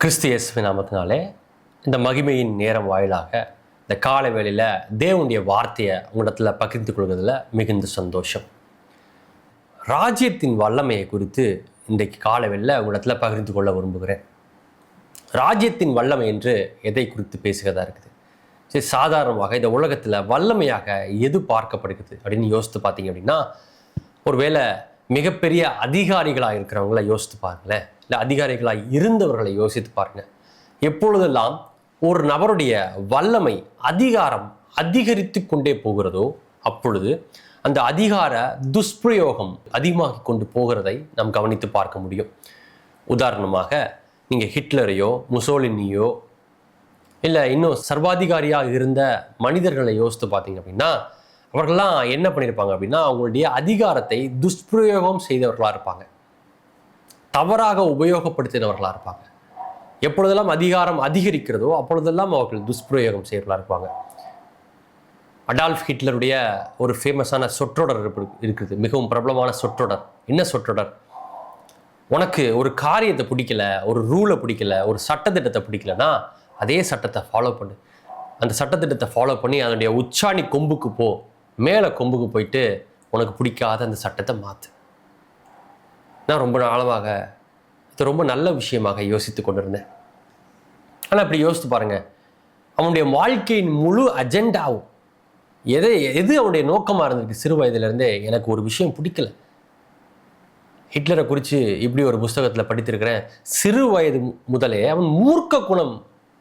கிறிஸ்து இயேசுவின் நாமத்தினாலே இந்த மகிமையின் நேரம் வாயிலாக இந்த காலை வேளையில் தேவனுடைய வார்த்தையை உங்களிடத்தில் பகிர்ந்து கொள்வதில் மிகுந்த சந்தோஷம். ராஜ்யத்தின் வல்லமையை குறித்து இன்றைக்கு காலை வேளையில் உங்களிடத்தில் பகிர்ந்து கொள்ள விரும்புகிறேன். ராஜ்யத்தின் வல்லமை என்று எதை குறித்து பேசுகிறதா இருக்குது? சரி, சாதாரணமாக இந்த உலகத்தில் வல்லமையாக எது பார்க்கப்படுகிறது அப்படின்னு யோசித்து பார்த்தீங்க அப்படின்னா, ஒருவேளை மிகப்பெரிய அதிகாரிகளாக இருக்கிறவங்கள யோசித்து பாருங்களேன், இல்லை அதிகாரிகளாக இருந்தவர்களை யோசித்து பாருங்க. எப்பொழுதெல்லாம் ஒரு நபருடைய வல்லமை அதிகாரம் அதிகரித்து கொண்டே போகிறதோ அப்பொழுது அந்த அதிகார துஷ்பிரயோகம் அதிகமாகி கொண்டு போகிறதை நாம் கவனித்து பார்க்க முடியும். உதாரணமாக நீங்கள் ஹிட்லரையோ முசோலினியோ இல்லை இன்னும் சர்வாதிகாரியாக இருந்த மனிதர்களை யோசித்து பார்த்தீங்க அப்படின்னா, அவர்கள்லாம் என்ன பண்ணியிருப்பாங்க அப்படின்னா, அவங்களுடைய அதிகாரத்தை துஷ்பிரயோகம் செய்தவர்களாக இருப்பாங்க, தவறாக உபயோகப்படுத்தினவர்களாக இருப்பாங்க. எப்பொழுதெல்லாம் அதிகாரம் அதிகரிக்கிறதோ அப்பொழுதெல்லாம் அவர்கள் துஷ்பிரயோகம் செய்யறவர்களாக இருப்பாங்க. அடால்ஃப் ஹிட்லருடைய ஒரு ஃபேமஸான சொற்றொடர் இருக்குது, மிகவும் பிரபலமான சொற்றொடர். என்ன சொற்றொடர்? உனக்கு ஒரு காரியத்தை பிடிக்கல, ஒரு ரூலை பிடிக்கல, ஒரு சட்டத்திட்டத்தை பிடிக்கலன்னா அதே சட்டத்தை ஃபாலோ பண்ணு. அந்த சட்டத்திட்டத்தை ஃபாலோ பண்ணி அதனுடைய உச்சாணி கொம்புக்கு போ, மேலே கொம்புக்கு போயிட்டு உனக்கு பிடிக்காத அந்த சட்டத்தை மாற்று. நான் ரொம்ப நாளமாக இது ரொம்ப நல்ல விஷயமாக யோசித்து கொண்டிருந்தேன். ஆனால் அப்படி யோசித்து பாருங்க, அவனுடைய வாழ்க்கையின் முழு அஜெண்டாவும் எது அவனுடைய நோக்கமாக இருந்திருக்கு? சிறு வயதிலிருந்தே எனக்கு ஒரு விஷயம் பிடிக்கல. ஹிட்லரை குறித்து இப்படி ஒரு புஸ்தகத்தில் படித்திருக்கிறேன், சிறு வயது முதலே அவன் மூர்க்க குணம்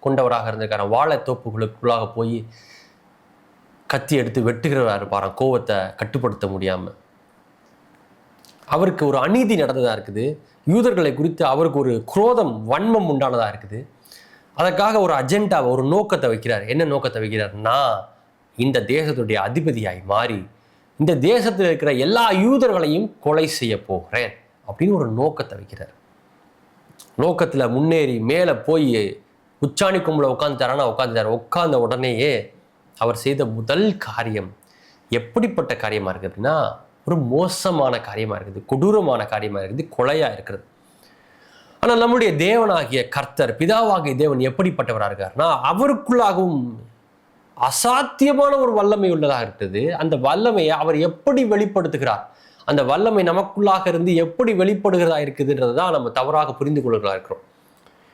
கொண்டவராக இருந்திருக்காரான். வாழைத்தோப்புகளுக்குள்ளாக போய் கத்தி எடுத்து வெட்டுகிறவராக இருப்பாரான், கோவத்தை கட்டுப்படுத்த முடியாமல். அவருக்கு ஒரு அநீதி நடந்ததாக இருக்குது, யூதர்களை குறித்து அவருக்கு ஒரு குரோதம் வன்மம் உண்டானதாக இருக்குது. அதற்காக ஒரு அஜெண்டா, ஒரு நோக்கத்தை வைக்கிறார். என்ன நோக்கத்தை வைக்கிறார்னா, இந்த தேசத்துடைய அதிபதியாய் மாறி இந்த தேசத்தில் இருக்கிற எல்லா யூதர்களையும் கொலை செய்ய போகிறேன் அப்படின்னு ஒரு நோக்கத்தை வைக்கிறார். நோக்கத்தில் முன்னேறி மேலே போய் உச்சாணி கும்பல உட்காந்துட்டார். உட்கார்ந்த உடனேயே அவர் செய்த முதல் காரியம் எப்படிப்பட்ட காரியமாக இருக்குது அப்படின்னா, ஒரு மோசமான காரியமாக இருக்குது, கொடூரமான காரியமாக இருக்குது, கொலையாக இருக்கிறது. ஆனால் நம்முடைய தேவனாகிய கர்த்தர், பிதாவாகிய தேவன் எப்படிப்பட்டவராக இருக்காருன்னா, அவருக்குள்ளாகவும் அசாத்தியமான ஒரு வல்லமை உள்ளதாக இருக்குது. அந்த வல்லமையை அவர் எப்படி வெளிப்படுத்துகிறார், அந்த வல்லமை நமக்குள்ளாக இருந்து எப்படி வெளிப்படுகிறதா இருக்குதுன்றது தான் நம்ம தவறாக புரிந்து கொள்கிறதா இருக்கிறோம்.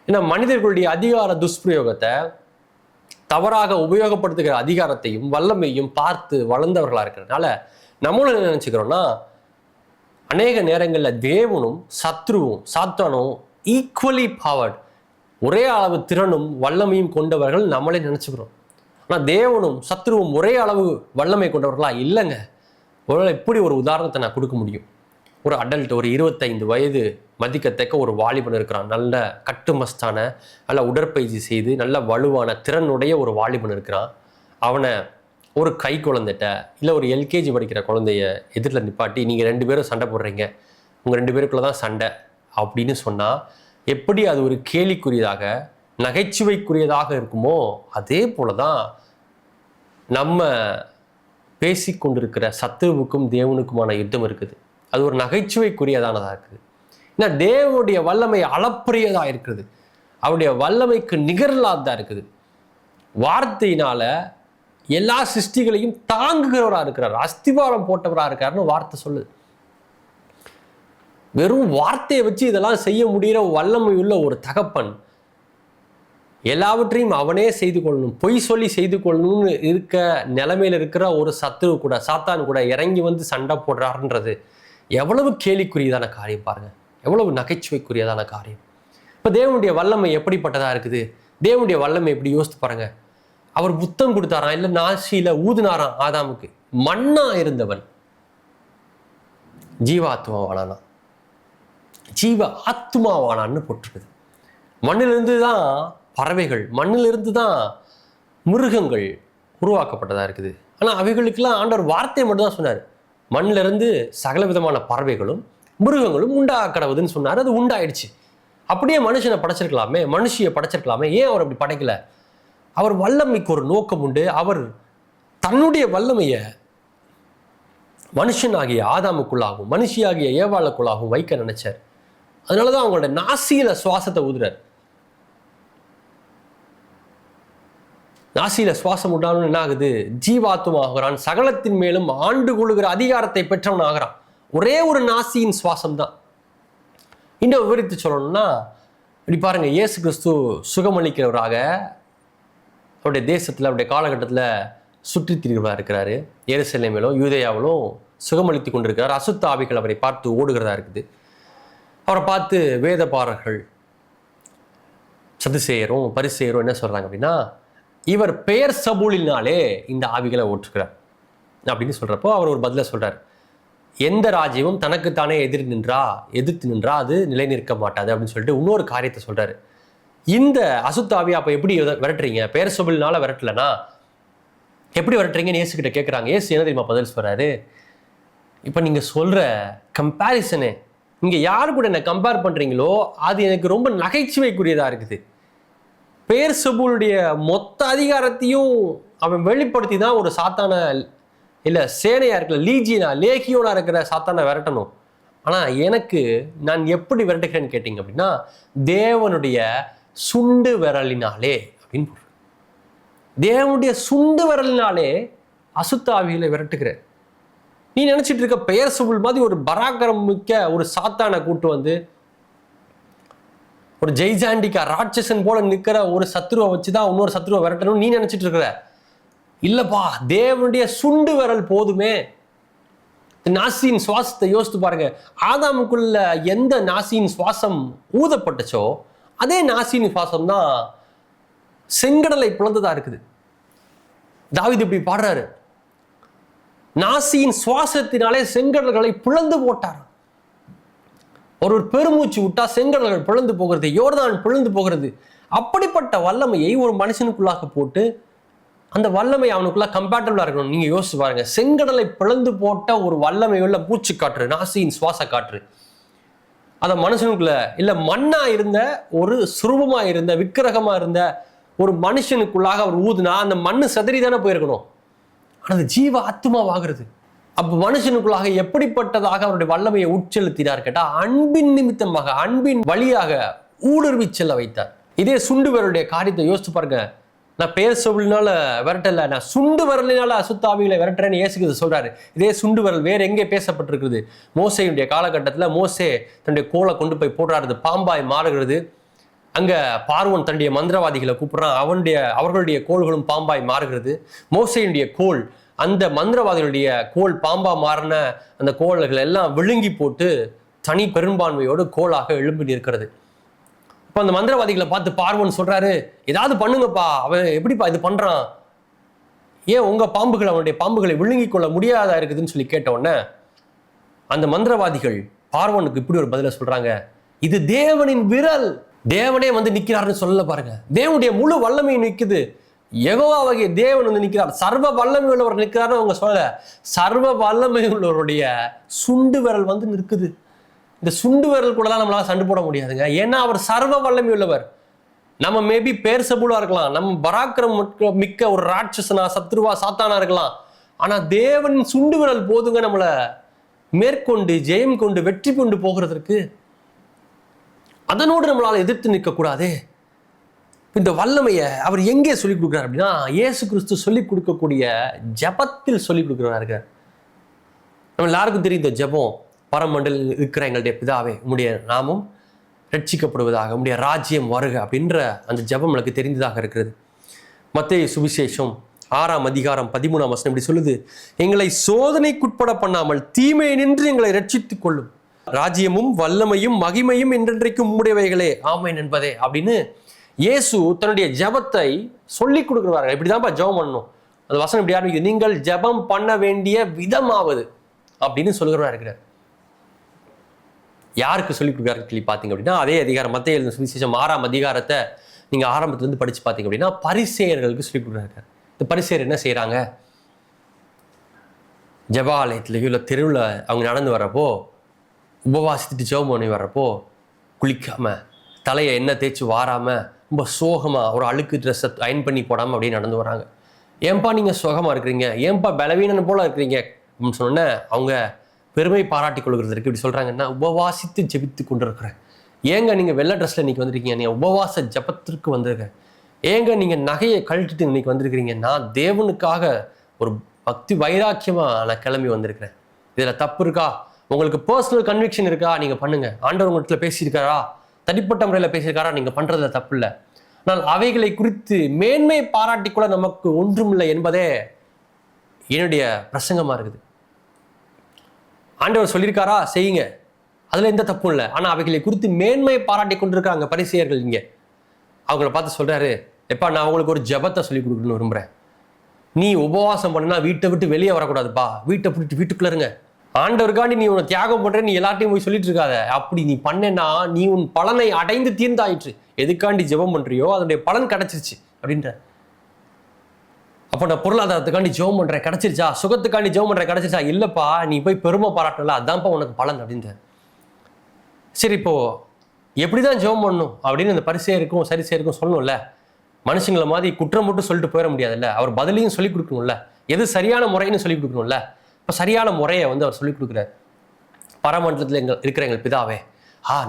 ஏன்னா மனிதர்களுடைய அதிகார துஷ்பிரயோகத்தை, தவறாக உபயோகப்படுத்துகிற அதிகாரத்தையும் வல்லமையும் பார்த்து வளர்ந்தவர்களாக இருக்கிறதுனால நம்மளும் என்ன நினச்சிக்கிறோம்னா, அநேக நேரங்களில் தேவனும் சத்ருவும் சாத்தானும் ஈக்குவலி பவர்ட், ஒரே அளவு திறனும் வல்லமையும் கொண்டவர்கள் நம்மளே நினச்சிக்கிறோம். ஆனால் தேவனும் சத்ருவும் ஒரே அளவு வல்லமை கொண்டவர்களா இல்லைங்க. ஒருவேளை இப்படி ஒரு உதாரணத்தை நான் கொடுக்க முடியும். ஒரு அடல்ட், ஒரு 25 வயது மதிக்கத்தக்க ஒரு வாலிபன் இருக்கிறான். நல்ல கட்டுமஸ்தான, நல்ல உடற்பயிற்சி செய்து நல்ல வலுவான திறனுடைய ஒரு வாலிபன் இருக்கிறான். அவனை ஒரு கை குழந்தைட்ட இல்லை ஒரு எல்கேஜி படிக்கிற குழந்தைய எதிரில் நிப்பாட்டி, நீங்கள் 2 பேரும் சண்டை போடுறீங்க, உங்கள் 2 பேருக்குள்ள தான் சண்டை அப்படின்னு சொன்னால் எப்படி அது ஒரு கேலிக்குரியதாக நகைச்சுவைக்குரியதாக இருக்குமோ, அதே போல தான் நம்ம பேசிக்கொண்டிருக்கிற சத்துருவுக்கும் தேவனுக்குமான யுத்தம் இருக்குது. அது ஒரு நகைச்சுவைக்குரியதானதாக இருக்குது. ஏன்னா தேவனுடைய வல்லமை அளப்பரியதாக இருக்குது, அவருடைய வல்லமைக்கு நிகரில்லாததாக இருக்குது. வார்த்தையினால எல்லா சிருஷ்டிகளையும் தாங்குகிறவராக இருக்கிறார், அஸ்திவாரம் போட்டவராக இருக்காருன்னு வார்த்தை சொல்லுது. வெறும் வார்த்தையை வச்சு இதெல்லாம் செய்ய முடிகிற வல்லமை உள்ள ஒரு தகப்பன், எல்லாவற்றையும் அவனே செய்து கொள்ளணும், பொய் சொல்லி செய்து கொள்ளணும்னு இருக்க நிலைமையில் இருக்கிற ஒரு சத்துரு கூட, சாத்தான் கூட இறங்கி வந்து சண்டை போடுறாருன்றது எவ்வளவு கேலிக்குரியதான காரியம் பாருங்க, எவ்வளவு நகைச்சுவைக்குரியதான காரியம். இப்போ தேவனுடைய வல்லமை எப்படிப்பட்டதாக இருக்குது? தேவனுடைய வல்லமை எப்படி யோசித்து பாருங்க. அவர் புத்தம் கொடுத்தாராம், இல்லை நாசியில ஊதுனாராம் ஆதாமுக்கு. மண்ணா இருந்தவன் ஜீவாத்மாவானானா, ஜீவ ஆத்மாவானான்னு போட்டிருக்குது. மண்ணிலிருந்து தான் பறவைகள், மண்ணிலிருந்து தான் மிருகங்கள் உருவாக்கப்பட்டதாக இருக்குது. ஆனால் அவைகளுக்கெல்லாம் ஆண்டவர் வார்த்தையை மட்டும் தான் சொன்னார். மண்ணிலிருந்து சகல விதமான பறவைகளும் மிருகங்களும் உண்டாக கடவுதுன்னு சொன்னார். அது உண்டாயிடுச்சு. அப்படியே மனுஷனை படைச்சிருக்கலாமே, மனுஷியை படைச்சிருக்கலாமே, ஏன் அவர் அப்படி படைக்கல? அவர் வல்லமைக்கு ஒரு நோக்கம் உண்டு. அவர் தன்னுடைய வல்லமையை மனுஷனாகிய ஆதாமுக்குள்ளாகவும் மனுஷியாகிய ஏவாளுக்குள்ளாகவும் வைக்க நினைச்சார். அதனால தான் அவங்களோட நாசியில சுவாசத்தை ஊதுறார். நாசியில சுவாசம் விட்டாலும் என்ன ஆகுது? ஜீவாத்மா ஆகிறான், சகலத்தின் மேலும் ஆண்டு கொள்ளுகிற அதிகாரத்தை பெற்றவன் ஆகிறான். ஒரே ஒரு நாசியின் சுவாசம் தான். இன்னும் விவரித்து சொல்லணும்னா, இப்படி பாருங்க, இயேசு கிறிஸ்து சுகமளிக்கிறவராக அவருடைய தேசத்தில் அவருடைய காலகட்டத்தில் சுற்றித் திரிகிறவராக இருக்கிறாரு. எருசலேமிலும் யூதேயாவிலும் சுகமளித்து கொண்டிருக்கிறார். அசுத்த ஆவிகள் அவரை பார்த்து ஓடுகிறதா இருக்குது. அவரை பார்த்து வேதபாரர்கள், சதுசேயரும் பரிசேயரும் என்ன சொல்றாங்க அப்படின்னா, இவர் பெயர் சபூலினாலே இந்த ஆவிகளை ஓட்டுகிறார் அப்படின்னு சொல்றப்போ அவர் ஒரு பதில சொல்றார். எந்த ராஜ்யமும் தனக்குத்தானே எதிர்த்து நின்றா அது நிலை நிற்க மாட்டாது அப்படின்னு சொல்லிட்டு இன்னொரு காரியத்தை சொல்றாரு. இந்த அசுத்தாவியா அப்ப எப்படி விரட்டுறீங்க? பெயர் சபூலினால விரட்டலனா எப்படி விரட்டுறீங்கன்னு இயேசு கிட்ட கேட்குறாங்க. இயேசு என்ன தெரியுமா பதில் சொல்றாரு? இப்போ நீங்க சொல்ற கம்பேரிசனே, நீங்க யாரு கூட என்ன கம்பேர் பண்றீங்களோ அது எனக்கு ரொம்ப நகைச்சுவைக்குரியதா இருக்குது. பெயர் சபூலுடைய மொத்த அதிகாரத்தையும் அவன் வெளிப்படுத்தி தான் ஒரு சாத்தான இல்லை சேனையா இருக்கிற லேகியோனா இருக்கிற சாத்தானை விரட்டணும். ஆனால் எனக்கு நான் எப்படி விரட்டுகிறேன்னு கேட்டீங்க அப்படின்னா, தேவனுடைய சுண்டு விரலினாலே அப்படின்னு போடுறேன். தேவனுடைய சுண்டு விரலினாலே அசுத்த ஆவிகளை விரட்டுகிறேன். நீ நினைச்சிட்டு இருக்க பெயர் சபூல் மாதிரி ஒரு பராக்கிரம் மிக்க ஒரு சாத்தானை கூட்டு வந்து ஒரு ஜெய்ஜாண்டிக்கா ராட்சசன் போல நிற்கிற ஒரு சத்ருவை வச்சுதான் இன்னொரு சத்ருவை விரட்டணும் நீ நினைச்சிட்டு இருக்கிற. இல்லப்பா, தேவனுடைய சுண்டு விரல் போதுமே. நாசியின் சுவாசத்தை யோசித்து பாருங்க. ஆதாமுக்குள்ள எந்த நாசியின் சுவாசம் ஊதப்பட்டுச்சோ அதே நாசியின் சுவாசம் தான் செங்கடலை பிளந்ததா இருக்குது. தாவீது இப்படி பாடுறாரு, நாசியின் சுவாசத்தினாலே செங்கடல்களை பிளந்து போட்டார். ஒரு பெருமூச்சு விட்டா செங்கடல்கள் பிளந்து போகிறது, யோர்தான் பிளந்து போகிறது. அப்படிப்பட்ட வல்லமையை ஒரு மனுஷனுக்குள்ளாக போட்டு அந்த வல்லமை அவனுக்குள்ள கம்பேட்டபிளா இருக்கணும். நீங்க யோசிச்சு பாருங்க, செங்கடலை பிளந்து போட்ட ஒரு வல்லமையுள்ள மூச்சு காற்று, நாசியின் சுவாச காற்று, அந்த மனுஷனுக்குள்ள இல்ல மண்ணா இருந்த ஒரு சுரூபமா இருந்த விக்கிரகமா இருந்த ஒரு மனுஷனுக்குள்ளாக அவர் ஊதுனா அந்த மண்ணு செதறி தானே போயிருக்கணும். ஆனால் அது ஜீவ ஆத்மாவாகிறது. அப்ப மனுஷனுக்குள்ளாக எப்படிப்பட்டதாக அவருடைய வல்லமையை உட்செலுத்தினார் கேட்டா, அன்பின் நிமித்தமாக, அன்பின் வழியாக ஊடுருவி செல்ல வைத்தார். இதே சுண்டு விரலுடைய காரியத்தை யோசிச்சு பாருங்க. நான் பெயர் சபூலினால விரட்டல, நான் சுண்டு விரலினால அசுத்தாவிகளை விரட்டுறேன்னு இயேசு சொல்றாரு. இதே சுண்டு விரல் வேற எங்கே பேசப்பட்டிருக்கிறது? மோசேயுடைய காலகட்டத்தில் மோசே தன்னுடைய கோலை கொண்டு போய் போடுறாரு, பாம்பாய் மாறுகிறது. அங்க பார்வோன் தன்னுடைய மந்திரவாதிகளை கூப்பிடுறான், அவர்களுடைய கோள்களும் பாம்பாய் மாறுகிறது. மோசேயுடைய கோல், அந்த மந்திரவாதிகளுடைய கோல் பாம்பா மாறின அந்த கோள்கள் எல்லாம் விழுங்கி போட்டு தனி பெரும்பான்மையோடு கோலாக எழும்பி நிற்கிறது. இப்போ அந்த மந்திரவாதிகளை பார்த்து பார்வோன் சொல்றாரு, ஏதாவது பண்ணுங்கப்பா, அவன் எப்படிப்பா இது பண்றான், ஏன் உங்க பாம்புகள் அவனுடைய பாம்புகளை விழுங்கி கொள்ள முடியாதா இருக்குதுன்னு சொல்லி கேட்ட உடனே அந்த மந்திரவாதிகள் பார்வோனுக்கு இப்படி ஒரு பதில சொல்றாங்க, இது தேவனின் விரல், தேவனே வந்து நிக்கிறாருன்னு சொல்ல பாருங்க. தேவனுடைய முழு வல்லமை நிற்குது, யெகோவாகிய தேவன் வந்து நிற்கிறார், சர்வ வல்லமை உள்ளவர் நிற்கிறாருன்னு அவங்க சொல்ல, சர்வ வல்லமை உள்ளவருடைய சுண்டு விரல் வந்து நிற்குது. இந்த சுண்டு விரல் கூட தான் நம்மளால சண்டை போட முடியாதுங்க, ஏன்னா அவர் சர்வ வல்லமை உள்ளவர். நம்ம மேபி பேர் சபூலா இருக்கலாம், நம்ம பராக்கிரம் மிக்க ஒரு ராட்சசனா சத்ருவா சாத்தானா இருக்கலாம், ஆனா தேவனின் சுண்டு விரல் போதுங்க நம்மளை மேற்கொண்டு ஜெயம் கொண்டு வெற்றி கொண்டு போகிறதற்கு. அதனோடு நம்மளால எதிர்த்து நிற்க கூடாது. இந்த வல்லமையை அவர் எங்கே சொல்லிக் கொடுக்குறார் அப்படின்னா, இயேசு கிறிஸ்து சொல்லிக் கொடுக்கக்கூடிய ஜபத்தில் சொல்லிக் கொடுக்குறாரு. நம்ம எல்லாருக்கும் தெரியும் இந்த ஜபம், பரமண்டல் இருக்கிற எங்களுடைய பிதாவே உம்முடைய நாமம் ரட்சிக்கப்படுவதாக, உம்முடைய ராஜ்யம் வருக அப்படின்ற அந்த ஜபம் எனக்கு தெரிந்ததாக இருக்கிறது. மத்தேயு சுவிசேஷம் 6ஆம் அதிகாரம் 13ஆம் வசனம் இப்படி சொல்லுது, எங்களை சோதனைக்குட்பட பண்ணாமல் தீமையை நின்று எங்களை ரட்சித்துக் கொள்ளும், ராஜ்யமும் வல்லமையும் மகிமையும் என்றென்றைக்கும் உம்முடையவைகளே ஆமென் என்பதே அப்படின்னு இயேசு தன்னுடைய ஜபத்தை சொல்லிக் கொடுக்குறாரு. இப்படிதான்ப்பா ஜபம் பண்ணணும். அந்த வசனம் இப்படி ஆரம்பிக்குது, நீங்கள் ஜபம் பண்ண வேண்டிய விதமாவது அப்படின்னு சொல்லுகிறவரா இருக்கிறார். யாருக்கு சொல்லிக் கொடுக்குறாரு சொல்லி பார்த்தீங்க அப்படின்னா, அதே அதிகாரம் மத்தேயு எழுதின சுவிசேஷம் 6ஆம் அதிகாரத்தை நீங்க ஆரம்பத்திலிருந்து படிச்சு பார்த்தீங்க அப்படின்னா பரிசேயர்களுக்கு சொல்லிக் கொடுக்குறாரு. இந்த பரிசேயர் என்ன செய்யறாங்க, ஜபாலயத்திலேயோ இல்லை தெருவில் அவங்க நடந்து வர்றப்போ, உபவாசித்துட்டு ஜெபம் பண்ணி வர்றப்போ குளிக்காம தலையை எண்ணெய் தேய்ச்சி வாராம ரொம்ப சோகமாக ஒரு அழுக்கு ட்ரெஸ்ஸை அயன் பண்ணி போடாமல் அப்படியே நடந்து வராங்க. ஏன்பா நீங்கள் சோகமாக இருக்கிறீங்க, ஏன்பா பலவீனன் போல இருக்கிறீங்க அப்படின்னு சொன்னோன்னே அவங்க பெருமை பாராட்டி கொள்கிறதுக்கு இப்படி சொல்கிறாங்கன்னா, உபவாசித்து ஜெபித்து கொண்டு இருக்கிறேன். ஏங்க நீங்கள் வெள்ளை ட்ரெஸ்ஸில் இன்றைக்கி வந்துருக்கீங்க, நீங்கள் உபவாச ஜபத்திற்கு வந்திருக்க, ஏங்க நீங்கள் நகையை கழட்டிட்டு இன்னைக்கு வந்திருக்கிறீங்க? நான் தேவனுக்காக ஒரு பக்தி வைராக்கியமாக நான் கிளம்பி வந்திருக்கிறேன். இதில் தப்பு இருக்கா? உங்களுக்கு பர்சனல் கன்விக்ஷன் இருக்கா? நீங்கள் பண்ணுங்க. ஆண்டவர் உங்கள்கிட்ட பேசியிருக்காரா? தனிப்பட்ட முறையில் பேசியிருக்காரா? நீங்கள் பண்ணுறதுல தப்பு இல்லை. ஆனால் அவைகளை குறித்து மேன்மை பாராட்டி கூட நமக்கு ஒன்றுமில்லை என்பதே என்னுடைய பிரசங்கமாக இருக்குது. ஆண்டவர் சொல்லியிருக்காரா? செய்யுங்க, அதில் எந்த தப்பும் இல்லை. ஆனால் அவைகளை குறித்து மேன்மை பாராட்டி கொண்டிருக்காங்க பரிசேயர்கள். இங்கே அவங்கள பார்த்து சொல்கிறாரு, எப்பா நான் உங்களுக்கு ஒரு ஜபத்தை சொல்லி கொடுக்கணும்னு விரும்புகிறேன். நீ உபவாசம் பண்ணினா வீட்டை விட்டு வெளியே வரக்கூடாதுப்பா. வீட்டை விட்டு வீட்டுக்குள்ளே இருங்க. ஆண்டவருக்காண்டி நீ உன்னை தியாகம் பண்ணுற, நீ எல்லாத்தையும் போய் சொல்லிட்டு இருக்காத. அப்படி நீ பண்ணேன்னா நீ உன் பலனை அடைந்து தீர்ந்தாயிற்று. எதுக்காண்டி ஜெபம் பண்ணுறியோ அதனுடைய பலன் கிடைச்சிருச்சு அப்படின்ற. அப்போ நான் பொருளாதாரத்துக்காண்டி ஜெபம் பண்ணுறேன், கிடைச்சிருச்சா? சுகத்துக்காண்டி ஜெபம் பண்ணுறேன், கிடைச்சிருச்சா? இல்லைப்பா, நீ போய் பெருமை பாராட்டல, அதான்ப்பா உனக்கு பலன் அப்படின்ற. சரி, இப்போ எப்படி தான் ஜெபம் பண்ணணும் அப்படின்னு இந்த பரிசேயருக்கும் சரிசேயருக்கும் சொல்லணும்ல. மனுஷங்களை மாதிரி குற்றம் மட்டும் சொல்லிட்டு போயிட முடியாதுல்ல. அவர் பதிலையும் சொல்லிக் கொடுக்கணும்ல. எது சரியான முறைன்னு சொல்லிக் கொடுக்கணும்ல. இப்போ சரியான முறையை அவர் சொல்லிக் கொடுக்குறார். பரமண்டலத்தில் இருக்கிற எங்கள் பிதாவே,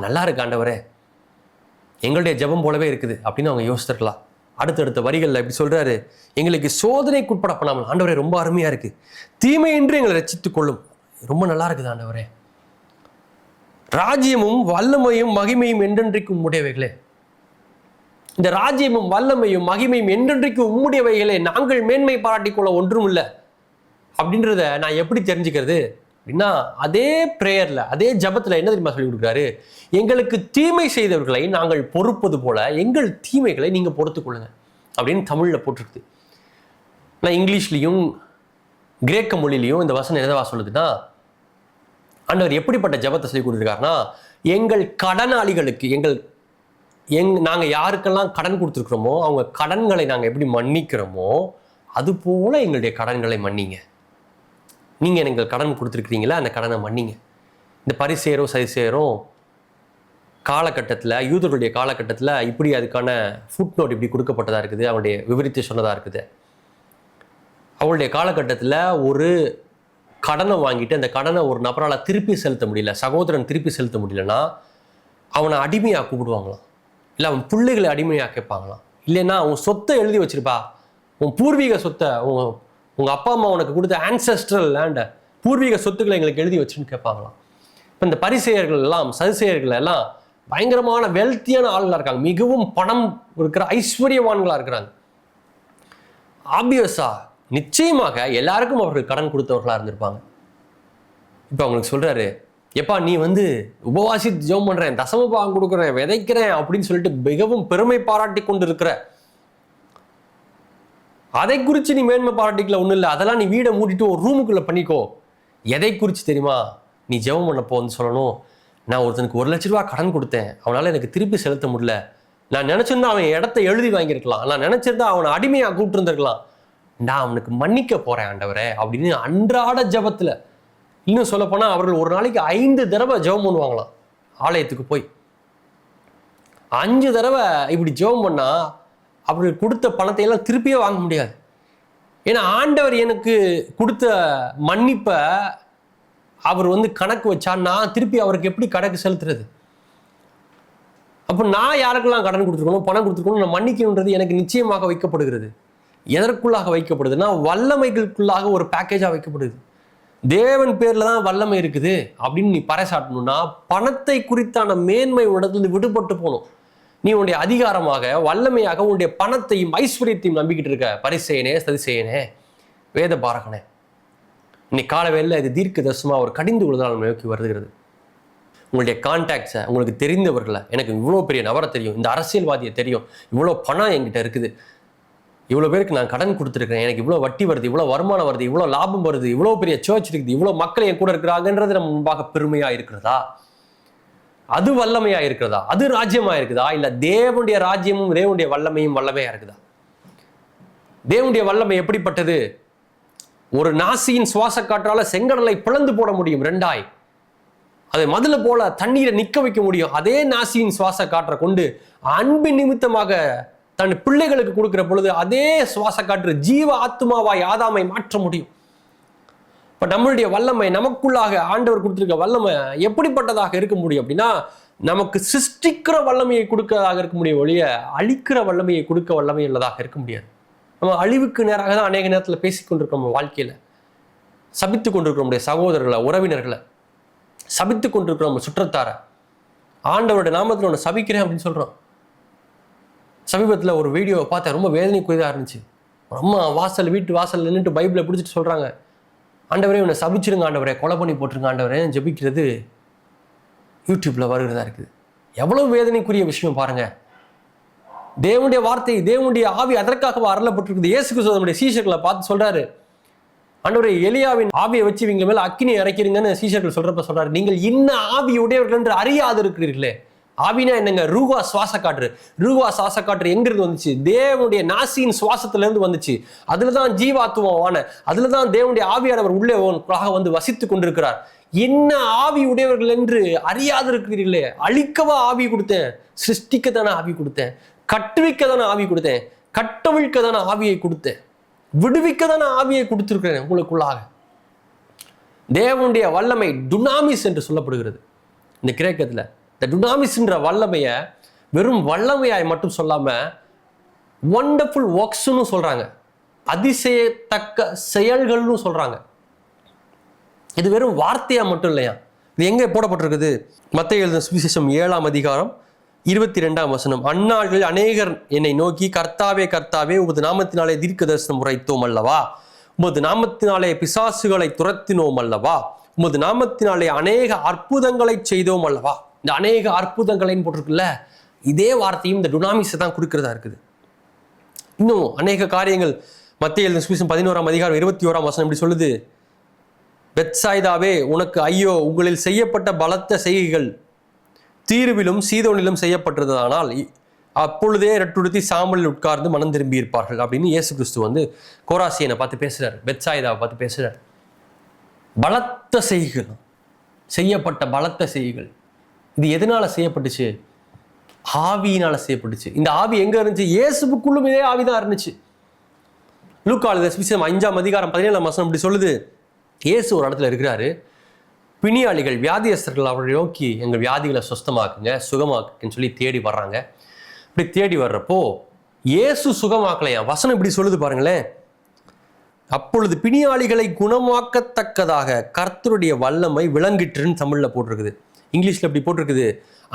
நல்லா இருக்கு ஆண்டவரே, எங்களுடைய ஜெபம் போலவே இருக்குது அப்படின்னு அவங்க யோசிச்சிருக்கலாம். அடுத்தடுத்த வரிகளில் இப்படி சொல்றாரு, எங்களுக்கு சோதனைக்கு உட்பட பண்ணாமல். ஆண்டவரே ரொம்ப அருமையா இருக்கு. தீமையின்றி எங்களை ரட்சித்துக் கொள்ளும். ரொம்ப நல்லா இருக்குது ஆண்டவரே. ராஜ்யமும் வல்லமையும் மகிமையும் என்றென்றைக்கும் உம்முடையவைகளே. இந்த ராஜ்யமும் வல்லமையும் மகிமையும் என்றென்றைக்கும் உம்முடையவைகளே, நாங்கள் மேன்மை பாராட்டிக்கொள்ள ஒன்றும் இல்லை அப்படின்றத நான் எப்படி தெரிஞ்சுக்கிறது அப்படின்னா, அதே பிரேயர்ல அதே ஜபத்துல என்ன தெரியுமா சொல்லி கொடுக்குறாரு? எங்களுக்கு தீமை செய்தவர்களை நாங்கள் பொறுப்பது போல எங்கள் தீமைகளை நீங்க பொறுத்துக் கொள்ளுங்க அப்படின்னு தமிழ்ல போட்டிருக்கு. நான் இங்கிலீஷ்லையும் கிரேக்க மொழியிலையும் இந்த வசனம் என்னவா சொல்லுதுன்னா, ஆண்டவர் எப்படிப்பட்ட ஜபத்தை சொல்லி கொடுத்துருக்காருன்னா, எங்கள் கடனாளிகளுக்கு நாங்கள் யாருக்கெல்லாம் கடன் கொடுத்துருக்குறோமோ அவங்க கடன்களை நாங்கள் எப்படி மன்னிக்கிறோமோ அது போல எங்களுடைய கடன்களை மன்னிங்க. நீங்கள் எங்கள் கடன் கொடுத்துருக்கிறீங்களா, அந்த கடனை மன்னிங்க. இந்த பரிசேரும் சரிசேரும் காலகட்டத்தில், யூதர்களுடைய காலகட்டத்தில் இப்படி அதுக்கான ஃபுட் நோட் இப்படி கொடுக்கப்பட்டதாக இருக்குது, அவருடைய விவரித்து சொன்னதாக இருக்குது. அவருடைய காலகட்டத்தில் ஒரு கடனை வாங்கிட்டு அந்த கடனை ஒரு நபரால் திருப்பி செலுத்த முடியல, சகோதரன் திருப்பி செலுத்த முடியலன்னா அவனை அடிமையாக கூப்பிடுவாங்களாம். இல்லை அவன் பிள்ளைகளை அடிமையாக கேட்பாங்களாம். இல்லைன்னா அவன் சொத்தை எழுதி வச்சிருப்பா, உன் பூர்வீக சொத்தை, உங்கள் அப்பா அம்மா உனக்கு கொடுத்த ஆன்செஸ்ட்ரல் லேண்டை, பூர்வீக சொத்துக்களை எங்களுக்கு எழுதி வச்சுன்னு கேட்பாங்களாம். இப்போ இந்த பரிசேயர்கள் எல்லாம் சரிசேயர்கள் எல்லாம் பயங்கரமான வெல்த்தியான ஆளுங்களாக இருக்காங்க. மிகவும் பணம் இருக்கிற ஐஸ்வர்யவான்களாக இருக்கிறாங்க. ஆப்வியஸா நிச்சயமாக எல்லாருக்கும் அவர்கள் கடன் கொடுத்தவர்களாக இருந்திருப்பாங்க. இப்போ அவங்களுக்கு சொல்கிறாரு, எப்பா நீ உபவாசி ஜெபம் பண்ணுறேன், தசம பாகம் கொடுக்குறேன், விதைக்கிறேன் அப்படின்னு சொல்லிட்டு மிகவும் பெருமை பாராட்டி கொண்டு இருக்கிற, அதை குறித்து நீ மேன்மை பாராட்டிக்கல ஒன்றும் இல்லை. அதெல்லாம் நீ வீடை மூடிட்டு ஒரு ரூமுக்குள்ளே பண்ணிக்கோ. எதை குறித்து தெரியுமா நீ ஜெபம் பண்ணப்போ சொல்லணும், நான் ஒருத்தனுக்கு 1 லட்ச ரூபா கடன் கொடுத்தேன், அவனால் எனக்கு திருப்பி செலுத்த முடியல. நான் நினச்சிருந்தா அவன் இடத்த எழுதி வாங்கியிருக்கலாம், நான் நினச்சிருந்தா அவனை அடிமையாக கூப்பிட்டு இருந்திருக்கலாம், நான் அவனுக்கு மன்னிக்க போகிறேன் ஆண்டவரே அப்படின்னு அன்றாட ஜபத்தில். இன்னும் சொல்லப்போனால் அவர்கள் ஒரு நாளைக்கு 5 தடவை ஜெபம் பண்ணுவாங்களாம். ஆலயத்துக்கு போய் 5 தடவை இப்படி ஜெபம் பண்ணால் அவர்கள் கொடுத்த பணத்தை எல்லாம் திருப்பியே வாங்க முடியாது. ஏன்னா ஆண்டவர் எனக்கு கொடுத்த மன்னிப்பை அவர் கணக்கு வச்சா நான் திருப்பி அவருக்கு எப்படி கணக்கு செலுத்துறது? அப்போ நான் யாருக்கெல்லாம் கடன் கொடுத்துருக்கணும், பணம் கொடுத்துருக்கணும், நான் மன்னிக்கணுன்றது எனக்கு நிச்சயமாக வைக்கப்படுகிறது. எதற்குள்ளாக வைக்கப்படுதுன்னா வல்லமைகளுக்குள்ளாக ஒரு பேக்கேஜாக வைக்கப்படுது. தேவன் பேரில் தான் வல்லமை இருக்குது அப்படின்னு நீ பறைசாட்டணும்னா பணத்தை குறித்தான மேன்மை உடனே விடுபட்டு போகணும். நீ உன்னுடைய அதிகாரமாக வல்லமையாக உன்னுடைய பணத்தையும் ஐஸ்வர்யத்தையும் நம்பிக்கிட்டு இருக்க பரிசேயனே, சதிசேயனே, வேத பாரகனே, இன்னைக்கு காலவேளையில் இது தீர்க்க தரிசனமாக ஒரு கடிந்து கொள்ளுதல் நோக்கி வருகிறது. உங்களுடைய கான்டாக்ட்ஸை, உங்களுக்கு தெரிந்தவர்களை, எனக்கு இவ்வளோ பெரிய நபரை தெரியும், இந்த அரசியல்வாதியை தெரியும், இவ்வளோ பணம் என்கிட்ட இருக்குது, இவ்வளோ பேருக்கு நான் கடன் கொடுத்துருக்கேன், எனக்கு இவ்வளோ வட்டி வருது, இவ்வளோ வருமானம் வருது, இவ்வளோ லாபம் வருது, இவ்வளோ பெரிய சர்ச் இருக்குது, இவ்வளோ மக்கள் என் கூட இருக்கிறாங்கன்றது நம்ம முன்பாக பெருமையாக இருக்கிறதா? அது வல்லமையா இருக்கிறதா? அது ராஜ்யமா இருக்குதா? இல்ல தேவனுடைய ராஜ்யமும் தேவனுடைய வல்லமையும் வல்லமையா இருக்குதா? தேவனுடைய வல்லமை எப்படிப்பட்டது? ஒரு நாசியின் சுவாச காற்றால செங்கடலை பிளந்து போட முடியும் 2ஆய். அதை மதுல போல தண்ணீரை நிக்க வைக்க முடியும். அதே நாசியின் சுவாச காற்றை கொண்டு அன்பு நிமித்தமாக தன் பிள்ளைகளுக்கு கொடுக்கிற பொழுது அதே சுவாச காற்று ஜீவ ஆத்மாவாய் ஆதாமை மாற்ற முடியும். இப்போ நம்மளுடைய வல்லமை, நமக்குள்ளாக ஆண்டவர் கொடுத்துருக்க வல்லமை எப்படிப்பட்டதாக இருக்க முடியும் அப்படின்னா, நமக்கு சிருஷ்டிக்கிற வல்லமையை கொடுக்கறதாக இருக்க முடியும் ஒழிய அழிக்கிற வல்லமையை கொடுக்க வல்லமை உள்ளதாக இருக்க முடியாது. நம்ம அழிவுக்கு நேராக தான் அநேக நேரத்தில் பேசிக்கொண்டிருக்கோம். நம்ம வாழ்க்கையில் சபித்து கொண்டிருக்கிறோம், நம்முடைய சகோதரர்களை, உறவினர்களை சபித்து கொண்டிருக்கிறோம், நம்ம சுற்றத்தார. ஆண்டவருடைய நாமத்தில் ஒன்று சபிக்கிறேன் அப்படின்னு சொல்கிறோம். சமீபத்தில் ஒரு வீடியோவை பார்த்தேன், ரொம்ப வேதனைக்குரியதாக இருந்துச்சு. ரொம்ப வீட்டு வாசல் நின்றுட்டு பைபிளை பிடிச்சிட்டு சொல்கிறாங்க, ஆண்டவரே இவனை சபிச்சிருங்க, ஆண்டவரே கொலை பண்ணி போட்டிருங்க ஆண்டவரே ஜெபிக்கிறது யூடியூப்பில் வருகிறதா இருக்குது. எவ்வளோ வேதனைக்குரிய விஷயம் பாருங்கள். தேவனுடைய வார்த்தை, தேவனுடைய ஆவி அதற்காக அருளப்பட்டிருக்குது. இயேசு கிறிஸ்து நம்முடைய சீஷர்களை பார்த்து சொல்கிறாரு, ஆண்டவரே எலியாவின் ஆவியை வச்சு இவங்க மேலே அக்கினி இறக்கிறீங்கன்னு சீஷர்கள் சொல்கிறப்ப சொல்கிறாரு, நீங்கள் இன்ன ஆவி உடையவர்கள் என்று அறியாது இருக்கிறீர்களே. ஆவினா என்னங்க? ரூவா சுவாச காற்று. ரூவா சுவாச காற்று எங்கிருந்து வந்துச்சு? தேவனுடைய நாசியின் சுவாசத்திலிருந்து வந்துச்சு. அதுல தான் ஜீவாத்துவமான, அதுல தான் தேவனுடைய ஆவியானவர் உள்ளே வந்து வசித்து கொண்டிருக்கிறார். என்ன ஆவி உடையவர்கள் என்று அறியாது இருக்கிறீர்களே. அழிக்கவா ஆவி கொடுத்தேன்? சிருஷ்டிக்கத்தான ஆவி கொடுத்தேன், கட்டுவிக்கதான ஆவி கொடுத்தேன், கட்டவிழ்க்கதான ஆவியை கொடுத்தேன், விடுவிக்கதான ஆவியை கொடுத்திருக்கிறேன் உங்களுக்குள்ளாக. தேவனுடைய வல்லமை டுனாமிஸ் என்று சொல்லப்படுகிறது இந்த கிரேக்கத்தில். இந்த டுனாமிஸ்ன்ற வல்லமையை வெறும் வல்லமையாய் மட்டும் சொல்லாமல் ஒண்டர்ஃபுல் ஒர்க்ஸ்னு சொல்கிறாங்க, அதிசயத்தக்க செயல்கள்னு சொல்கிறாங்க. இது வெறும் வார்த்தையாக மட்டும் இல்லையா. இது எங்கே போடப்பட்டிருக்குது? மத்தேயு எழுதின சுவிசேஷம் 7ஆம் அதிகாரம் 22ஆம் வசனம். அந்நாள்களில் அநேகர் என்னை நோக்கி, கர்த்தாவே கர்த்தாவே, உமது நாமத்தினாலே தீர்க்க தரிசனம் உரைத்தோம் அல்லவா, உமது நாமத்தினாலே பிசாசுகளை துரத்தினோம் அல்லவா, உமது நாமத்தினாலே அநேக அற்புதங்களை செய்தோம் அல்லவா. இந்த அநேக அற்புதங்களைன்னு போட்டிருக்குல்ல, இதே வார்த்தையும் இந்த டுனாமிஸை தான் கொடுக்கிறதா இருக்குது. இன்னும் அநேக காரியங்கள் மத்தேயு எழுதின சுவிசேஷம் 11ஆம் அதிகாரம் 21ஆம் வசனம் இப்படி சொல்லுது, பெத்சாய்தாவே உனக்கு ஐயோ, உங்களில் செய்யப்பட்ட பலத்த செய்கைகள் தீருவிலும் சீதோனிலும் செய்யப்பட்டதானால் அப்பொழுதே ரெட்டுடுத்தி சாம்பலில் உட்கார்ந்து மனம் திரும்பி இருப்பார்கள் அப்படின்னு இயேசு கிறிஸ்து கோராசியனை பார்த்து பேசுறாரு, பெத்சாய்தாவை பார்த்து பேசுறாரு. பலத்த செய்கைகள், செய்யப்பட்ட பலத்த செய்கைகள். இது எதனால செய்யப்பட்டுச்சு? ஆவியினால செய்யப்பட்டுச்சு. இந்த ஆவி எங்க இருந்துச்சு? இயேசுவுக்குள்ளும் இதே ஆவிதான் இருந்துச்சு. லூக்கா எழுதின சுவிசேஷம் 5ஆம் அதிகாரம் 17ஆம் வசனம் இப்படி சொல்லுது, இயேசு ஒரு இடத்துல இருக்கிறாரு, பிணியாளிகள், வியாதியஸ்தர்கள் அவரை நோக்கி எங்கள் வியாதிகளை சுஸ்தமாக்குங்க, சுகமாக்குன்னு சொல்லி தேடி வர்றாங்க. இப்படி தேடி வர்றப்போ இயேசு சுகமாக்கலையா. வசனம் இப்படி சொல்லுது பாருங்களேன், அப்பொழுது பிணியாளிகளை குணமாக்கத்தக்கதாக கர்த்தருடைய வல்லமை விளங்கிட்டுன்னு தமிழ்ல போட்டிருக்குது. இங்கிலீஷ்ல இப்படி போட்டிருக்குது,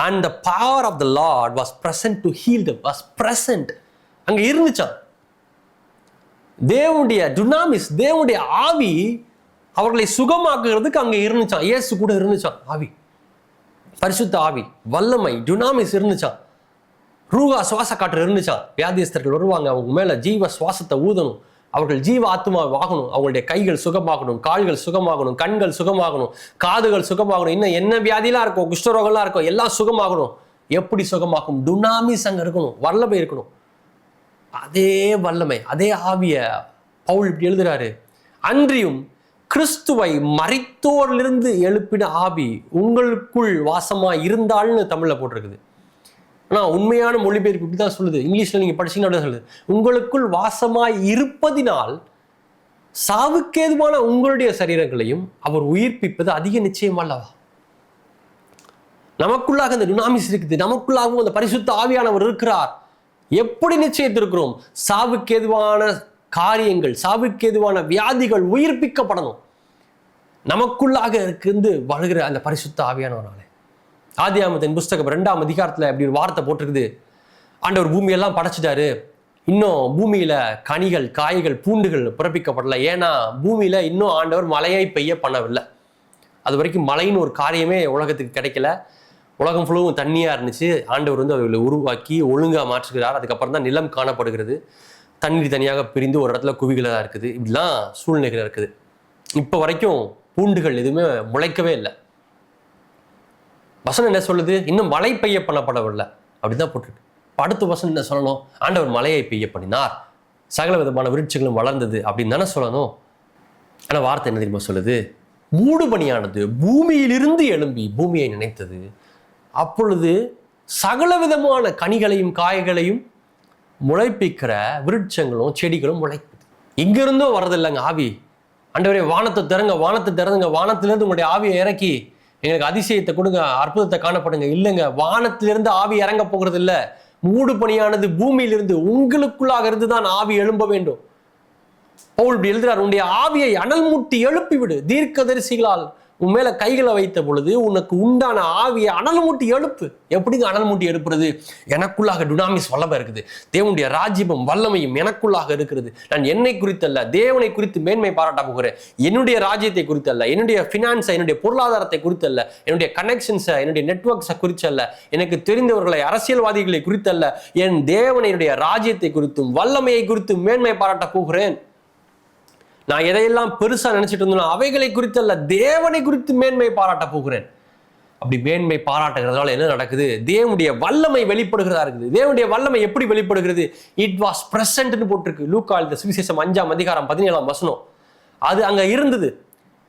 and the power of the Lord was present to heal them. was present, அங்க இருந்துச்சான். தேவனுடைய டுனாமிஸ், தேவனுடைய ஆவி அவர்களை சுகமாக்குறதுக்கு அங்க இருந்துச்சான். இயேசு கூட இருந்துச்சான் ஆவி, பரிசுத்த ஆவி, வல்லமை, டுனாமிஸ் இருந்துச்சான். ரூகா சுவாச காற்று இருந்துச்சான். வியாதியஸ்தர்கள் வருவாங்க, அவங்க மேல ஜீவ சுவாசத்தை ஊதணும், அவர்கள் ஜீவ ஆத்மா ஆகணும், அவங்களுடைய கைகள் சுகமாகணும், கால்கள் சுகமாகணும், கண்கள் சுகமாகணும், காதுகள் சுகமாகணும், இன்னும் என்ன வியாதிலாம் இருக்கும், குஷ்டரோகம்லாம் இருக்கும், எல்லாம் சுகமாகணும். எப்படி சுகமாக்கும்? டுனாமிஸ் அங்க இருக்கணும், வல்லமை இருக்கணும். அதே வல்லமை, அதே ஆவிய பவுல் இப்படி எழுதுறாரு, அன்றியும் கிறிஸ்துவை மரித்தோரிலிருந்து எழுப்பின ஆவி உங்களுக்குள் வாசமா இருந்தால்னு தமிழ்ல போட்டிருக்குது. ஆனால் உண்மையான மொழிபெயர்ப்பு இப்படி தான் சொல்லுது. இங்கிலீஷில் நீங்கள் படிச்சீங்கன்னா சொல்லுது, உங்களுக்குள் வாசமாய் இருப்பதினால் சாவுக்கேதுவான உங்களுடைய சரீரங்களையும் அவர் உயிர்ப்பிப்பது அதிக நிச்சயம் அல்லவா. நமக்குள்ளாக அந்த டுனாமிஸ் இருக்குது, நமக்குள்ளாகவும் அந்த பரிசுத்த ஆவியானவர் இருக்கிறார். எப்படி நிச்சயத்திருக்கிறோம்? சாவுக்கேதுவான காரியங்கள், சாவுக்கேதுவான வியாதிகள் உயிர்ப்பிக்கப்படணும். நமக்குள்ளாக இருந்து வருகிற அந்த பரிசுத்த ஆவியானவராலே. ஆதியாகமத்தின் புஸ்தகம் 2ஆம் அதிகாரத்தில் அப்படி ஒரு வார்த்தை போட்டிருக்குது, ஆண்டவர் பூமியெல்லாம் படைச்சிட்டாரு, இன்னும் பூமியில கனிகள், காய்கள், பூண்டுகள் பிறப்பிக்கப்படலை. ஏன்னா பூமியில இன்னும் ஆண்டவர் மழையை பெய்ய பண்ணவில்லை. அது வரைக்கும் மழைன்னு ஒரு காரியமே உலகத்துக்கு கிடைக்கல. உலகம் ஃபுல்லும் தண்ணியாக இருந்துச்சு. ஆண்டவர் அவர்களை உருவாக்கி ஒழுங்காக மாற்றுகிறார். அதுக்கப்புறம் தான் நிலம் காணப்படுகிறது. தண்ணீர் தனியாக பிரிந்து ஒரு இடத்துல குவிகளாக இருக்குது. இப்படிலாம் சூழ்நிலைகள் இருக்குது. இப்போ வரைக்கும் பூண்டுகள் எதுவுமே முளைக்கவே இல்லை. வசனம் என்ன சொல்லுது? இன்னும் மழை பெய்ய பண்ணப்படவில்லை அப்படிதான் போட்டிருக்கு. அடுத்த வசனம் என்ன சொல்லணும்? ஆண்டவர் மழையை பெய்ய பண்ணினார், சகல விதமான விருட்சங்களும் வளர்ந்தது அப்படின்னு தானே சொல்லணும். ஆனால் வார்த்தை என்ன தெரியுமா சொல்லுது? மூடு பனியானது பூமியிலிருந்து எழும்பி பூமியை நினைத்தது, அப்பொழுது சகல விதமான கனிகளையும் காய்களையும் முளைப்பிக்கிற விருட்சங்களும் செடிகளும் முளைக்குது. இங்கிருந்தும் வரதில்லைங்க ஆவி, ஆண்டவரே வானத்தை திறங்க, வானத்தை திறந்துங்க, வானத்திலிருந்து உங்களுடைய ஆவியை இறக்கி எங்களுக்கு அதிசயத்தை கொடுங்க, அற்புதத்தை காணப்படுங்க. இல்லைங்க, வானத்திலிருந்து ஆவி இறங்க போகிறது இல்லை. மூடு பணியானது பூமியிலிருந்து உங்களுக்குள்ளாக இருந்து தான் ஆவி எழும்ப வேண்டும். பவுல் இப்படி எழுதுறார், உன்னுடைய ஆவியை அனல் மூட்டி எழுப்பி விடு. தீர்க்கதரிசிகளால் உன் மேல கைகளை வைத்த பொழுது உனக்கு உண்டான ஆவியை அனல் மூட்டி எழுப்பு. எப்படிங்க அனல் மூட்டி எழுப்புறது? எனக்குள்ளாக டுனாமிஸ் வல்லமை இருக்குது. தேவனுடைய ராஜ்யமும் வல்லமையும் எனக்குள்ளாக இருக்கிறது. நான் என்னை குறித்தல்ல, தேவனை குறித்து மேன்மை பாராட்ட போகிறேன். என்னுடைய ராஜ்யத்தை குறித்தல்ல, என்னுடைய பினான்ஸை, என்னுடைய பொருளாதாரத்தை குறித்தல்ல, என்னுடைய கனெக்ஷன்ஸை, என்னுடைய நெட்வொர்க்ஸை குறிச்சல்ல, எனக்கு தெரிந்தவர்களை, அரசியல்வாதிகளை குறித்தல்ல, என் தேவனுடைய ராஜ்யத்தை குறித்தும் வல்லமையை குறித்தும் மேன்மை பாராட்ட போகிறேன். நான் எதையெல்லாம் பெருசா நினைச்சிட்டு இருந்தோம் அவைகளை குறித்து அல்ல, தேவனை குறித்து மேன்மை பாராட்ட போகிறேன். அப்படி மேன்மை பாராட்டுகிறதால என்ன நடக்குது? தேவனுடைய வல்லமை வெளிப்படுகிறதா இருக்குது. தேவனுடைய வல்லமை எப்படி வெளிப்படுகிறது? இட் வாஸ் பிரசன்ட்னு போட்டிருக்கு. லூக்கா எழுதின சுவிசேஷம் 5:17 அது அங்க இருந்தது.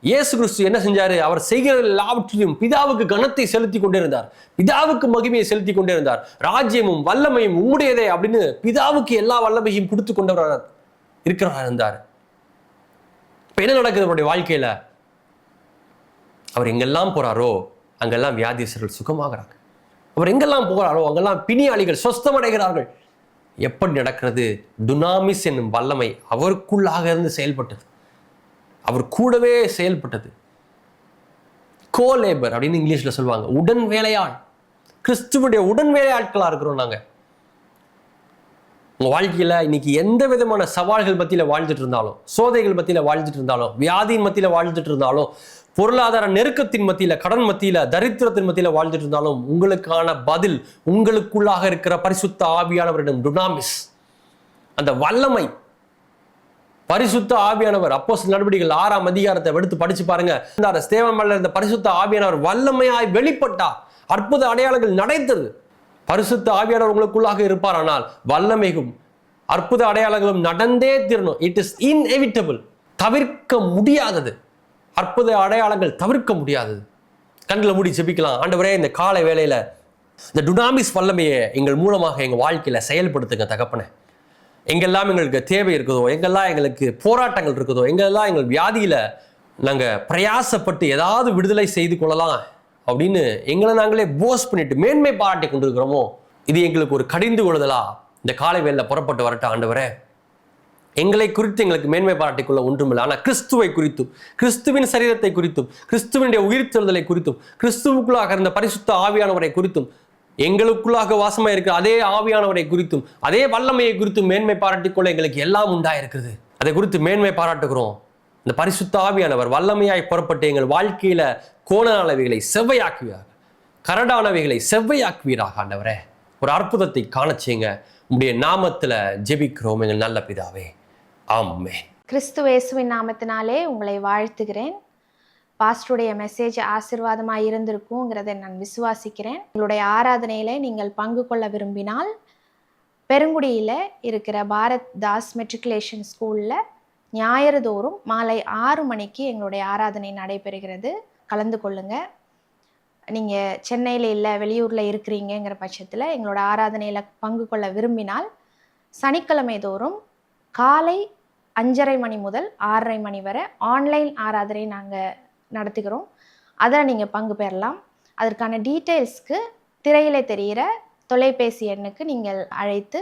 இயேசு கிறிஸ்து என்ன செஞ்சாரு? அவர் செய்கிற எல்லாவற்றிலும் பிதாவுக்கு கனத்தை செலுத்தி கொண்டே இருந்தார், பிதாவுக்கு மகிமையை செலுத்தி கொண்டே இருந்தார். ராஜ்யமும் வல்லமையும் உம்முடையதே அப்படின்னு பிதாவுக்கு எல்லா வல்லமையும் கொடுத்து கொண்டவராக இருக்கிறவராக இருந்தார். இப்ப என்ன நடக்குது அவருடைய வாழ்க்கையில? அவர் எங்கெல்லாம் போறாரோ அங்கெல்லாம் வியாதியஸ்தர்கள் சுகமாகிறாங்க. அவர் எங்கெல்லாம் போகிறாரோ அங்கெல்லாம் பிணியாளிகள் சொஸ்தமடைகிறார்கள். எப்படி நடக்கிறது? டுனாமிஸ் என்னும் வல்லமை அவருக்குள்ளாக இருந்து செயல்பட்டது, அவர் கூடவே செயல்பட்டது. கோலேபர் அப்படின்னு இங்கிலீஷ்ல சொல்லுவாங்க, உடன் வேலையாள். கிறிஸ்துவுடைய உடன் வேலையாட்களா இருக்கிறோம் நாங்க. உங்க வாழ்க்கையில இன்னைக்கு எந்த விதமான சவால்கள் மத்தியில வாழ்ந்துட்டு இருந்தாலும், சோதனைகள் மத்தியில வாழ்ந்துட்டு இருந்தாலும், வியாதியின் மத்தியில வாழ்ந்துட்டு இருந்தாலும், பொருளாதார நெருக்கத்தின் மத்தியில, கடன் மத்தியில, தரித்திரத்தின் மத்தியில வாழ்ந்துட்டு இருந்தாலும், உங்களுக்கான பதில் உங்களுக்குள்ளாக இருக்கிற பரிசுத்த ஆவியானவரிடம் டுனாமிஸ், அந்த வல்லமை. பரிசுத்த ஆவியானவர் அப்போஸ்தலர் நடவடிக்கைகள் 6 எடுத்து படிச்சு பாருங்க. ஸ்தேவான் மேல இருந்த பரிசுத்த ஆவியானவர் வல்லமையாய் வெளிப்பட்டார், அற்புத அடையாளங்கள் நடந்தது. பரிசுத்த ஆவியானவர் உங்களுக்குள்ளாக இருப்பார், ஆனால் வல்லமையும் அற்புத அடையாளங்களும் நடந்தே தீரணும். இட் இஸ் இன்எவிட்டபிள், தவிர்க்க முடியாதது. அற்புத அடையாளங்கள் தவிர்க்க முடியாதது. கண்களை மூடி ஜெபிக்கலாம். ஆண்டவரே, இந்த காலை வேளையில இந்த டுனாமிஸ் வல்லமையை எங்கள் மூலமாக எங்க வாழ்க்கையில செயல்படுத்துங்க தகப்பனே. எங்கெல்லாம் எங்களுக்கு தேவை இருக்குதோ, எங்கெல்லாம் எங்களுக்கு போராட்டங்கள் இருக்குதோ, எங்கெல்லாம் எங்கள் வியாதியில நாங்க பிரயாசப்பட்டு ஏதாவது விடுதலை செய்து கொள்ளலாம் அப்படின்னு எங்களை நாங்களே போஸ் பண்ணிட்டு மேன்மை பாராட்டி கொண்டிருக்கிறோமோ, இது எங்களுக்கு ஒரு கடிந்து கொள்ளுதலா இந்த காலை வேளையில புறப்பட்டு வரட்ட ஆண்டவரே. எங்களை குறித்து எங்களுக்கு மேன்மை பாராட்டிக் கொள்ள ஒன்றுமில்லை, ஆனால் கிறிஸ்துவை குறித்தும், கிறிஸ்துவின் சரீரத்தை குறித்தும், கிறிஸ்துவனுடைய உயிர்த்தெழுதலை குறித்தும், கிறிஸ்துவுக்குள்ளாக இருந்த பரிசுத்த ஆவியானவரை குறித்தும், எங்களுக்குள்ளாக வாசமாக இருக்கிற அதே ஆவியானவரை குறித்தும், அதே வல்லமையை குறித்தும் மேன்மை பாராட்டிக் கொள்ள எங்களுக்கு எல்லாம் உண்டாயிருக்கிறது. அதை குறித்து மேன்மை பாராட்டுகிறோம். இந்த பரிசுத்த ஆவியானவர் வல்லமையாய் புறப்பட்டு எங்கள் வாழ்க்கையில கோணானவைகளை செவ்வையாக்குவீராக, கரடானவைகளை செவ்வையாக்குவீராக. ஆண்டவரே, ஒரு அற்புதத்தை காண செய்யுங்க. உம்முடைய நாமத்துல ஜெபிக்கிறோம் எங்கள் நல்ல பிதாவே, ஆமென். கிறிஸ்து இயேசுவின் நாமத்தினாலே உங்களை வாழ்த்துகிறேன். பாஸ்டருடைய மெசேஜ் ஆசீர்வாதமாக இருந்திருக்குங்கிறதை நான் விசுவாசிக்கிறேன். உங்களுடைய ஆராதனையில நீங்கள் பங்கு கொள்ள விரும்பினால் பெருங்குடியில் இருக்கிற பாரத் தாஸ் மெட்ரிகுலேஷன் ஸ்கூலில் ஞாயிறு தோறும் மாலை 6 மணிக்கு எங்களுடைய ஆராதனை நடைபெறுகிறது. கலந்து கொள்ளுங்க. நீங்கள் சென்னையில் இல்லை, வெளியூரில் இருக்கிறீங்கிற பட்சத்தில் எங்களோட ஆராதனையில் பங்கு கொள்ள விரும்பினால் சனிக்கிழமை தோறும் காலை 5:30 மணி முதல் 6:30 மணி வரை ஆன்லைன் ஆராதனை நாங்கள் நடத்துகிறோம். அதில் நீங்கள் பங்கு பெறலாம். அதற்கான டீட்டெயில்ஸ்க்கு திரையில தெரிகிற தொலைபேசி எண்ணுக்கு நீங்கள் அழைத்து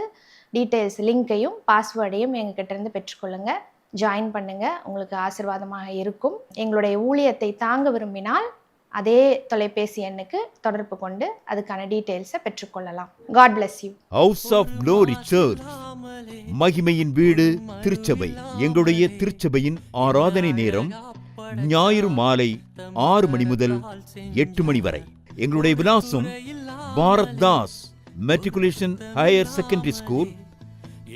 டீட்டெயில்ஸ் லிங்கையும் பாஸ்வேர்டையும் எங்ககிட்ட இருந்து பெற்றுக்கொள்ளுங்க. ஜாயின் பண்ணுங்க, உங்களுக்கு ஆசீர்வாதமாக இருக்கும். எங்களுடைய ஊழியத்தை தாங்க விரும்பினால் அதே தொலைபேசி எண்ணுக்கு தொடர்பு கொண்டு அதுக்கான டீட்டெயில்ஸை பெற்றுக்கொள்ளலாம். God bless you. House of glory church, மகிமையின் வீடு திருச்சபை. எங்களுடைய திருச்சபையின் ஆராதனை நேரம் ஞாயிறு மாலை 6 மணி முதல் 8 மணி வரை. எங்களுடைய விலாசம் Bharat Das matriculation higher secondary school,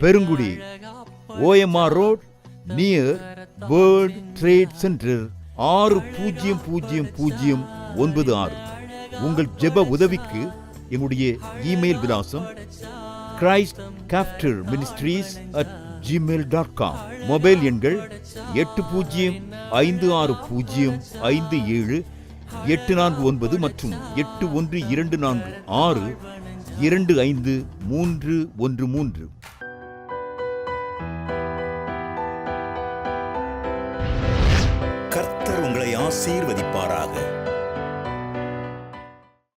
Perungudi, OMR road, near world trade centre, 600096. உங்கள் ஜெப உதவிக்கு எங்களுடைய இமெயில் விலாசம் christcafterministries@gmail.com. மொபைல் எண்கள் 8056575849 மற்றும் 8126251313. ஆசீர்வதிப்பாராக.